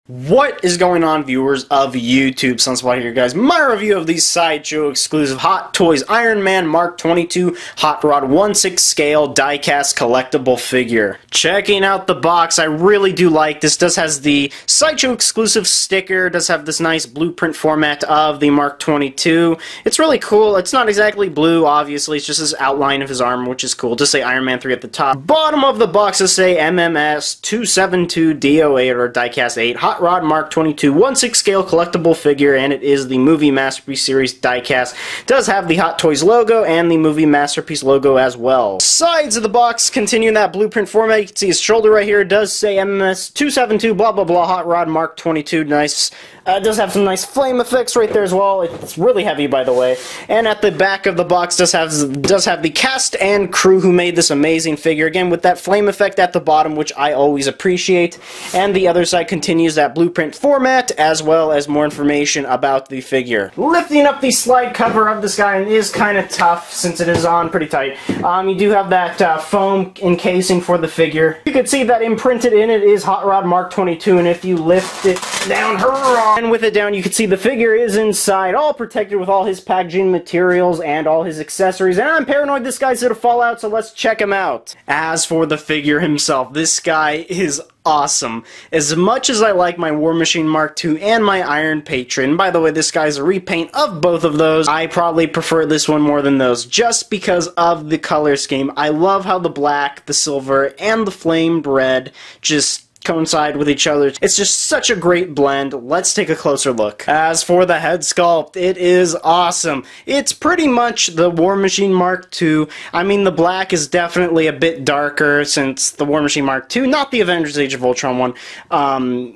What is going on, viewers of YouTube? Sunspot here, guys. My review of the Sideshow exclusive Hot Toys Iron Man Mark 22 Hot Rod 1/6 scale diecast collectible figure. Checking out the box, I really do like this. Does has the Sideshow exclusive sticker, does have this nice blueprint format of the Mark 22. It's really cool. It's not exactly blue, obviously. It's just this outline of his armor, which is cool. Just say Iron Man 3 at the top. Bottom of the box does say MMS 272 DO8 or diecast 8 Hot Rod Mark 22 1/6 scale collectible figure, and it is the Movie Masterpiece series diecast. Does have the Hot Toys logo and the Movie Masterpiece logo as well. Sides of the box continue in that blueprint format. You can see his shoulder right here. It does say MMS 272 blah blah blah Hot Rod Mark 22. Nice. It does have some nice flame effects right there as well. It's really heavy, by the way. And at the back of the box does have the cast and crew who made this amazing figure. Again, with that flame effect at the bottom, which I always appreciate. And the other side continues that blueprint format, as well as more information about the figure. Lifting up the slide cover of this guy is kind of tough since it is on pretty tight. You do have that foam encasing for the figure. You can see that imprinted in it is Hot Rod Mark 22, and if you lift it down, hurrah! And with it down, you can see the figure is inside, all protected with all his packaging materials and all his accessories. And I'm paranoid this guy's gonna fall out, so let's check him out. As for the figure himself, this guy is awesome. As much as I like my War Machine Mark II and my Iron Patriot, by the way, this guy's a repaint of both of those, I probably prefer this one more than those, just because of the color scheme. I love how the black, the silver, and the flamed red just coincide with each other. It's just such a great blend. Let's take a closer look. As for the head sculpt, it is awesome. It's pretty much the War Machine Mark II. I mean, the black is definitely a bit darker since the War Machine Mark II, not the Avengers Age of Ultron one.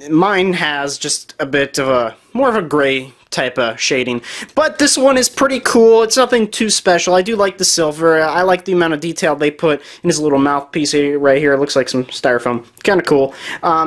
Mine has just a bit of a more of a gray type of shading, but this one is pretty cool. It's nothing too special. I do like the silver. I like the amount of detail they put in his little mouthpiece right here. It looks like some styrofoam. Kind of cool.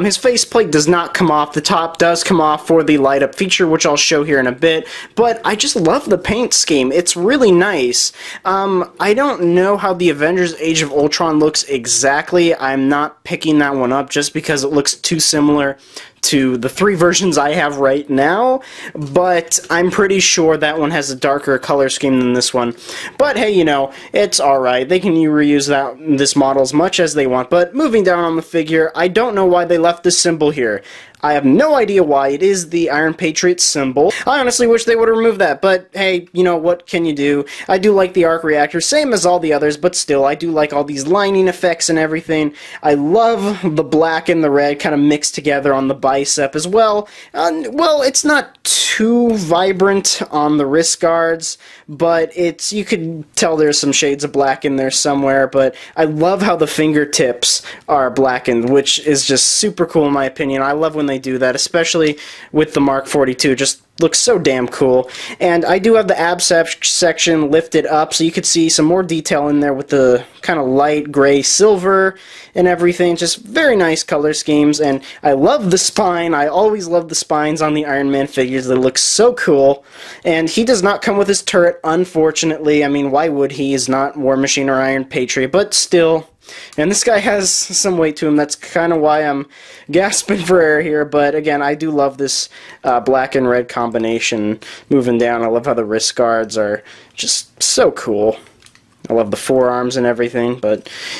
His faceplate does not come off. The top does come off for the light up feature, which I'll show here in a bit, but I just love the paint scheme. It's really nice. I don't know how the Avengers Age of Ultron looks exactly. I'm not picking that one up just because it looks too similar to the three versions I have right now, but I'm pretty sure that one has a darker color scheme than this one. But hey, you know, it's alright. They can reuse this model as much as they want. But moving down on the figure, I don't know why they left this symbol here. I have no idea why. It is the Iron Patriot symbol. I honestly wish they would have removed that, but hey, you know, what can you do? I do like the arc reactor, same as all the others, but still, I do like all these lining effects and everything. I love the black and the red kind of mixed together on the bicep as well. Well, it's not too vibrant on the wrist guards, but you could tell there's some shades of black in there somewhere, but I love how the fingertips are blackened, which is just super cool in my opinion. I love when they do that, especially with the Mark 42. Just looks so damn cool. And I do have the ab section lifted up, so you could see some more detail in there with the kind of light gray silver and everything. Just very nice color schemes, and I love the spine. I always love the spines on the Iron Man figures. They look so cool. And he does not come with his turret, unfortunately. I mean, why would he? He's not War Machine or Iron Patriot, but still. And this guy has some weight to him. That's kind of why I'm gasping for air here. But again, I do love this black and red combination moving down. I love how the wrist guards are just so cool. I love the forearms and everything,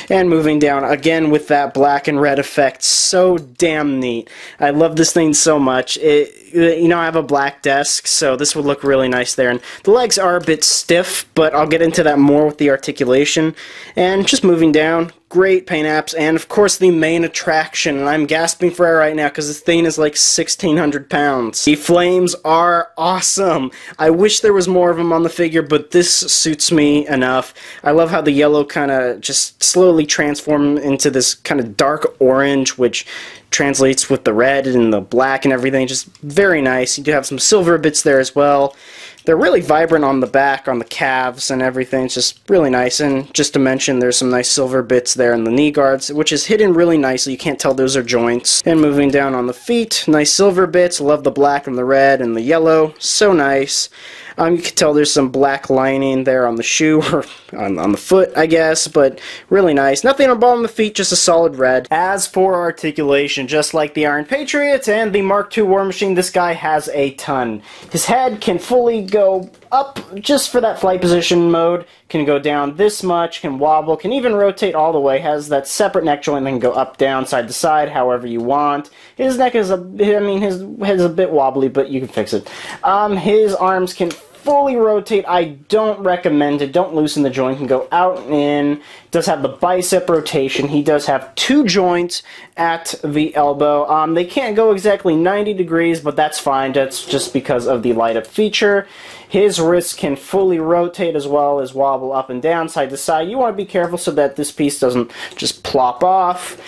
and moving down again with that black and red effect, so damn neat. I love this thing so much. You know, I have a black desk, so this would look really nice there. And the legs are a bit stiff, but I'll get into that more with the articulation. And just moving down, great paint apps, and of course the main attraction, and I'm gasping for air right now because this thing is like 1,600 pounds. The flames are awesome. I wish there was more of them on the figure, but this suits me enough. I love how the yellow kind of just slowly transform into this kind of dark orange, which translates with the red and the black and everything. Just very nice. You do have some silver bits there as well. they're really vibrant on the back, on the calves and everything. It's just really nice. And just to mention, there's some nice silver bits there in the knee guards, which is hidden really nicely. You can't tell those are joints. And moving down on the feet, nice silver bits. Love the black and the red and the yellow. So nice. You can tell there's some black lining there on the shoe, or on the foot, I guess, but really nice. Nothing on the bottom of the feet, just a solid red. As for articulation, just like the Iron Patriot and the Mark II War Machine, this guy has a ton. His head can fully go up just for that flight position mode, can go down this much, can wobble, can even rotate all the way, has that separate neck joint that can go up, down, side to side, however you want. His neck is his head is a bit wobbly, but you can fix it. His arms can fully rotate. I don't recommend it. Don't loosen the joint. Can go out and in. Does have the bicep rotation. He does have 2 joints at the elbow. They can't go exactly 90 degrees, but that's fine. That's just because of the light up feature. His wrists can fully rotate as well as wobble up and down, side to side. You want to be careful so that this piece doesn't just plop off.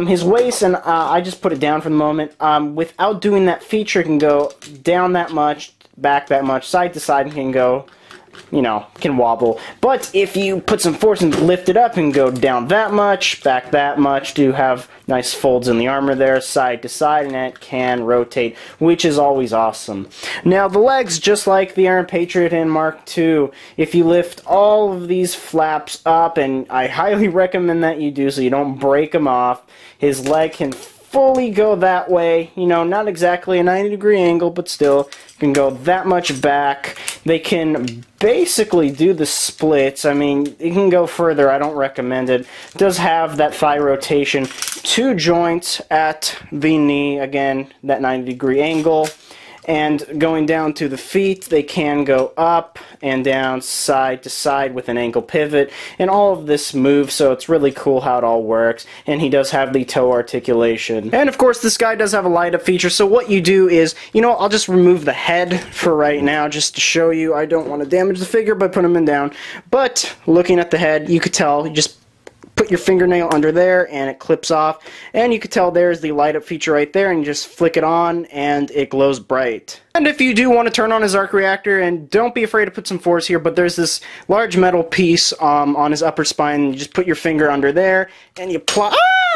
His waist, and I just put it down for the moment, without doing that feature, can go down that much, back that much, side to side, and can go, you know, can wobble. But if you put some force and lift it up and go down that much, back that much, do have nice folds in the armor there, side to side, and it can rotate, which is always awesome. Now the legs, just like the Iron Patriot and Mark II, if you lift all of these flaps up, and I highly recommend that you do so you don't break them off, his leg can fully go that way, you know, not exactly a 90-degree angle, but still can go that much back. They can basically do the splits. I mean, it can go further. I don't recommend it. It does have that thigh rotation, 2 joints at the knee, again, that 90-degree angle. And going down to the feet, they can go up and down, side to side with an ankle pivot, and all of this moves, so it's really cool how it all works. And he does have the toe articulation. And of course, this guy does have a light up feature, so what you do is, you know, I'll just remove the head for right now, just to show you. I don't want to damage the figure by putting him down, but looking at the head, you could tell, you just put your fingernail under there and it clips off, and you can tell there's the light up feature right there, and you just flick it on and it glows bright. And if you do want to turn on his arc reactor, and don't be afraid to put some force here, but there's this large metal piece on his upper spine, and you just put your finger under there and you plop.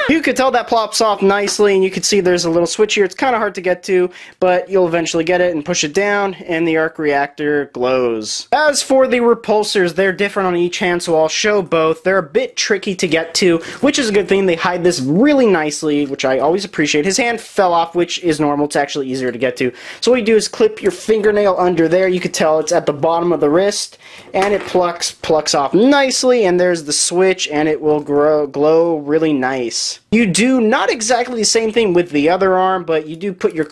You can tell that plops off nicely, and you can see there's a little switch here. It's kind of hard to get to, but you'll eventually get it and push it down, and the arc reactor glows. As for the repulsors, they're different on each hand, so I'll show both. They're a bit tricky to get to, which is a good thing. They hide this really nicely, which I always appreciate. His hand fell off, which is normal. It's actually easier to get to. So what you do is clip your fingernail under there. You can tell it's at the bottom of the wrist, and it plucks off nicely, and there's the switch, and it will glow really nice. You do not exactly the same thing with the other arm, but you do put your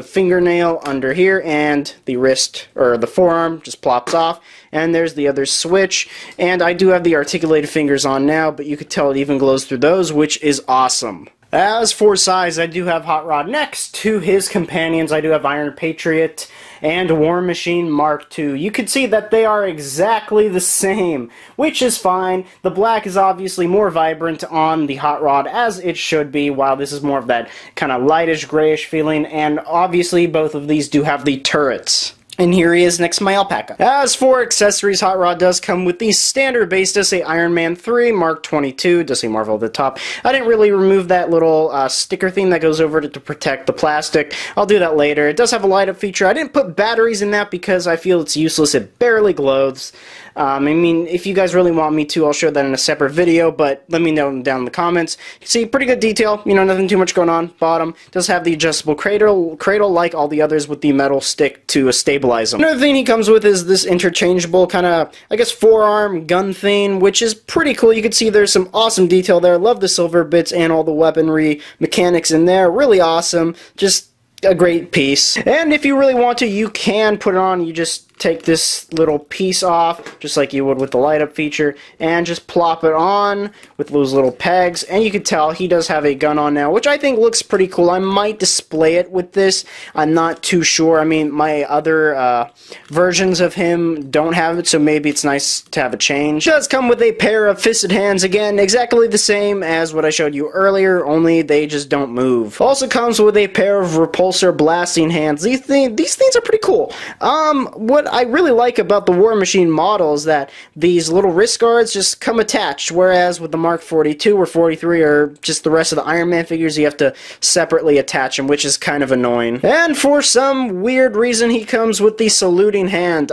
fingernail under here, and the wrist, or the forearm, just plops off, and there's the other switch. And I do have the articulated fingers on now, but you can tell it even glows through those, which is awesome. As for size, I do have Hot Rod next to his companions. I do have Iron Patriot and War Machine Mark II. You can see that they are exactly the same, which is fine. The black is obviously more vibrant on the Hot Rod, as it should be, while this is more of that kind of lightish, grayish feeling, and obviously both of these do have the turrets. And here he is next to my alpaca. As for accessories, Hot Rod does come with the standard base. Does say Iron Man 3, Mark 22, does say Marvel at the top. I didn't really remove that little sticker thing that goes over it to protect the plastic. I'll do that later. It does have a light up feature. I didn't put batteries in that because I feel it's useless. It barely glows. I mean, if you guys really want me to, I'll show that in a separate video, but let me know down in the comments. You see, pretty good detail, you know, nothing too much going on. Bottom does have the adjustable cradle like all the others, with the metal stick to stabilize them. Another thing he comes with is this interchangeable kind of, I guess, forearm gun thing, which is pretty cool. You can see there's some awesome detail there. Love the silver bits and all the weaponry mechanics in there. Really awesome. Just a great piece. And if you really want to, you can put it on. You just take this little piece off, just like you would with the light up feature, and just plop it on with those little pegs, and you can tell he does have a gun on now, which I think looks pretty cool. I might display it with this. I'm not too sure. I mean, my other versions of him don't have it, so maybe it's nice to have a change. It does come with a pair of fisted hands, again, exactly the same as what I showed you earlier, only they just don't move. Also comes with a pair of repulsor blasting hands. These things are pretty cool. What I really like about the War Machine model is that these little wrist guards just come attached, whereas with the Mark 42 or 43 or just the rest of the Iron Man figures, you have to separately attach them, which is kind of annoying. And for some weird reason, he comes with the saluting hand.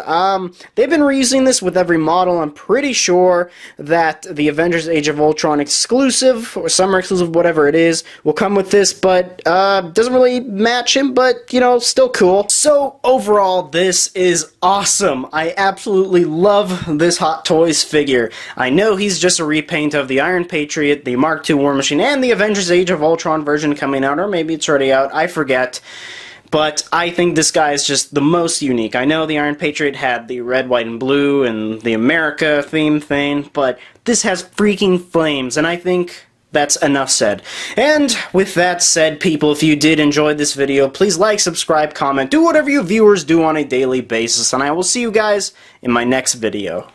They've been reusing this with every model. I'm pretty sure that the Avengers Age of Ultron exclusive, or summer exclusive, whatever it is, will come with this, but doesn't really match him, but, you know, still cool. So, overall, this is awesome. I absolutely love this Hot Toys figure. I know he's just a repaint of the Iron Patriot, the Mark II War Machine, and the Avengers Age of Ultron version coming out, or maybe it's already out, I forget. But I think this guy is just the most unique. I know the Iron Patriot had the red, white, and blue and the America theme thing, but this has freaking flames, and I think that's enough said. And with that said, people, if you did enjoy this video, please like, subscribe, comment, do whatever you viewers do on a daily basis, and I will see you guys in my next video.